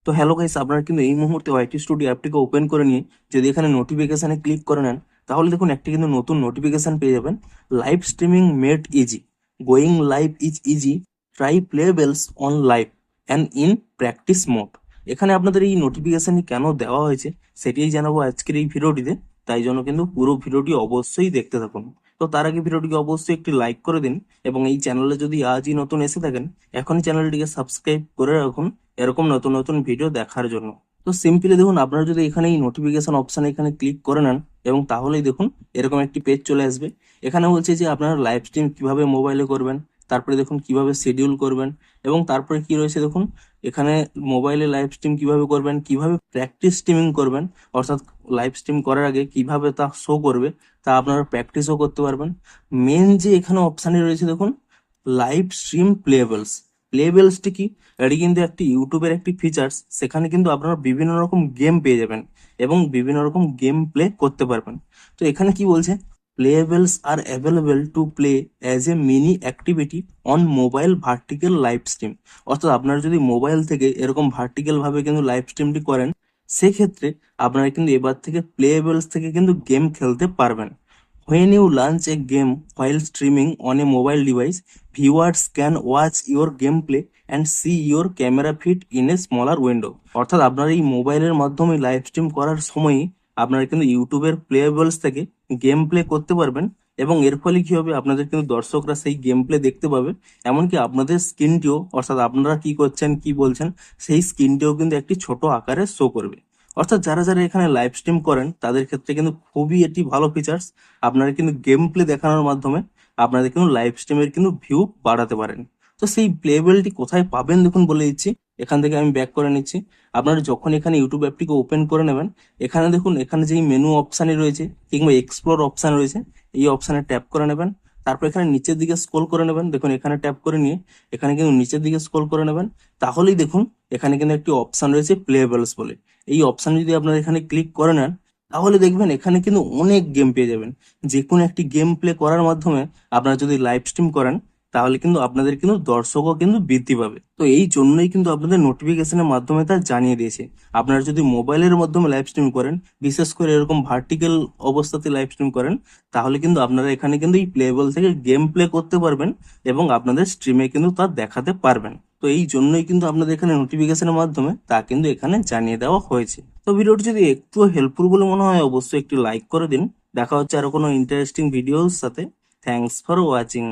তো hello guys, আপনারা কিন্তু এই মুহূর্তে ওয়াইটি স্টুডিও অ্যাপটিকে ওপেন করে নিয়ে যদি এখানে নোটিফিকেশানে ক্লিক করে নেন, তাহলে দেখুন একটি কিন্তু নতুন নোটিফিকেশান পেয়ে যাবেন। Live streaming made easy, going live is easy, try playables on live and in practice mode. এখানে আপনাদের এই নোটিফিকেশানটি কেন দেওয়া হয়েছে সেটাই জানাবো আজকের এই ভিডিওটিতে। তাই জন্য কিন্তু পুরো ভিডিওটি অবশ্যই দেখতে থাকুন। তো তার আগে ভিডিওটিকে অবশ্যই একটি লাইক করে দিন, এবং এই চ্যানেলে যদি আজই নতুন এসে থাকেন, এখনই চ্যানেলটিকে সাবস্ক্রাইব করে রাখুন এরকম নতুন নতুন ভিডিও দেখার জন্য। তো সিম্পলি দেখুন, আপনারা যদি এখানে এই নোটিফিকেশন অপশানে এখানে ক্লিক করে নেন, এবং তাহলেই দেখুন এরকম একটি পেজ চলে আসবে। এখানে বলছে যে আপনারা লাইভ স্ট্রিম কিভাবে মোবাইলে করবেন, তারপরে দেখুন কিভাবে শিডিউল করবেন, এবং তারপরে কি রয়েছে দেখুন এখানে মোবাইলে লাইভ স্ট্রিম কিভাবে করবেন, কিভাবে প্র্যাকটিস স্ট্রিমিং করবেন, অর্থাৎ লাইভ স্ট্রিম করার আগে কিভাবে তা শো করবে, তা আপনারা প্র্যাকটিসও করতে পারবেন। মেন যে এখানে অপশানে রয়েছে দেখুন লাইভ স্ট্রিম প্লেবেলস। প্লেবেলসটি কি? এটি কিন্তু একটি ইউটিউবের একটি ফিচার্স। সেখানে কিন্তু আপনারা বিভিন্ন রকম গেম পেয়ে যাবেন এবং বিভিন্ন রকম গেম প্লে করতে পারবেন। তো এখানে কি বলছে, playables are available to play as a mini activity on mobile vertical live stream. অর্থাৎ আপনারা যদি মোবাইল থেকে এরকম ভার্টিক্যাল ভাবে কিন্তু লাইভ স্ট্রিমটি করেন, সেক্ষেত্রে আপনারা কিন্তু এবার থেকে প্লেবেলস থেকে কিন্তু গেম খেলতে পারবেন। When you launch a game while streaming on a mobile device, viewers can watch your gameplay and see your camera feed in a smaller window. অর্থাৎ আপনারা এই মোবাইলের মাধ্যমে লাইভ স্ট্রিম করার সময়ই আপনারা কিন্তু ইউটিউবের প্লেয়াবলস থেকে গেম প্লে করতে পারবেন, এবং এর ফলে কি হবে, আপনাদের কিন্তু দর্শকরা সেই গেম প্লে দেখতে পাবে। এমনকি আপনাদের স্ক্রিনটিও, অর্থাৎ আপনারা কি করছেন কি বলছেন সেই স্ক্রিনটিও কিন্তু একটি ছোট আকারে শো করবে। অর্থাৎ যারা যারা এখানে লাইভ স্ট্রিম করেন তাদের ক্ষেত্রে কিন্তু খুবই এটি ভালো ফিচার্স। আপনারা কিন্তু গেম প্লে দেখানোর মাধ্যমে আপনাদের কিন্তু লাইভ স্ট্রিমের কিন্তু ভিউ বাড়াতে পারেন। তো সেই প্লেবেলটি কোথায় পাবেন দেখুন বলে দিচ্ছি। এখান থেকে আমি ব্যাক করে নিচ্ছি। আপনারা যখন এখানে ইউটিউব অ্যাপটিকে ওপেন করে নেবেন, এখানে দেখুন এখানে যেই মেনু অপশানে রয়েছে কিংবা এক্সপ্লোর অপশান রয়েছে, এই অপশানে ট্যাপ করে নেবেন। তারপর এখানে নিচের দিকে স্ক্রল করে নেবেন, দেখুন এখানে ট্যাপ করে নিয়ে এখানে কিন্তু নিচের দিকে স্ক্রল করে নেবেন। তাহলেই দেখুন এখানে কিন্তু একটি অপশান রয়েছে প্লেবেলস বলে। এই অপশান যদি আপনারা এখানে ক্লিক করে নেন, তাহলে দেখবেন এখানে কিন্তু অনেক গেম পেয়ে যাবেন। যে কোনো একটি গেম প্লে করার মাধ্যমে আপনারা যদি লাইভ স্ট্রিম করেন, তাহলে কিন্তু আপনাদের কিন্তু দর্শকও কিন্তু বৃদ্ধি পাবে। তো এই জন্যই কিন্তু আপনাদের নোটিফিকেশনের মাধ্যমে তা জানিয়ে দিয়েছে। আপনারা যদি মোবাইলের মাধ্যমে লাইভ স্ট্রিম করেন, বিশেষ করে এরকম ভার্টিক্যাল অবস্থাতে লাইভ স্ট্রিম করেন, তাহলে কিন্তু আপনারা এখানে কিন্তু এই প্লেবল থেকে গেম প্লে করতে পারবেন এবং আপনাদের স্ট্রিমে কিন্তু তা দেখাতে পারবেন। তো এই জন্যই কিন্তু আপনাদের এখানে নোটিফিকেশনের মাধ্যমে তা কিন্তু এখানে জানিয়ে দেওয়া হয়েছে। তো ভিডিওটি যদি একটু হেল্পফুল বলে মনে হয়, অবশ্যই একটি লাইক করে দিন। দেখা হচ্ছে আরো কোনো ইন্টারেস্টিং ভিডিওর সাথে। Thanks for watching.